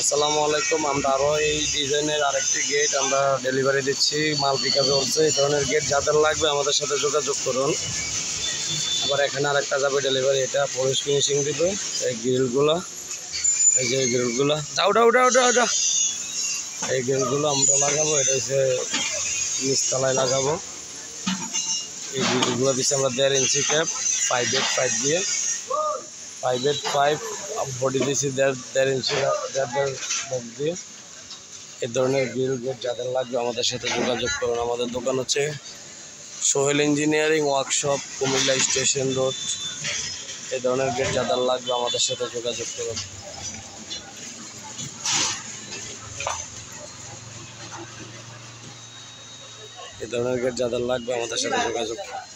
আসসালামু আলাইকুম। আমরা আরও এই ডিজাইনের আরেকটি গেট আমরা ডেলিভারি দিচ্ছি, মাল পিকআপ চলছে। এই ধরনের গেট যাদের লাগবে আমাদের সাথে যোগাযোগ করুন। আবার এখানে আরেকটা যাবে ডেলিভারি, এটা পলিশ ফিনিশিং দিবে। এই গ্রিলগুলো, এই যে গ্রিলগুলো ডাউ এই গ্রিলগুলো আমরা লাগাবো। এটা হচ্ছে নিচতলায় লাগাবো। এই গ্রিলগুলো দিচ্ছি আমরা 1.5 ইঞ্চি ক্যাপ 5 পাইপ দিয়ে, 5 বডি দিয়েছি 1.5 ইঞ্চি দিয়ে। এই ধরনের গ্রিল গেট যাদের লাগবে আমাদের সাথে যোগাযোগ করুন। আমাদের দোকান হচ্ছে Sohel engineering workshop, Comilla station road. এই ধরনের গেট যাদের লাগবে আমাদের সাথে যোগাযোগ করুন। এই ধরনের গেট যাদের লাগবে আমাদের সাথে যোগাযোগ করুন।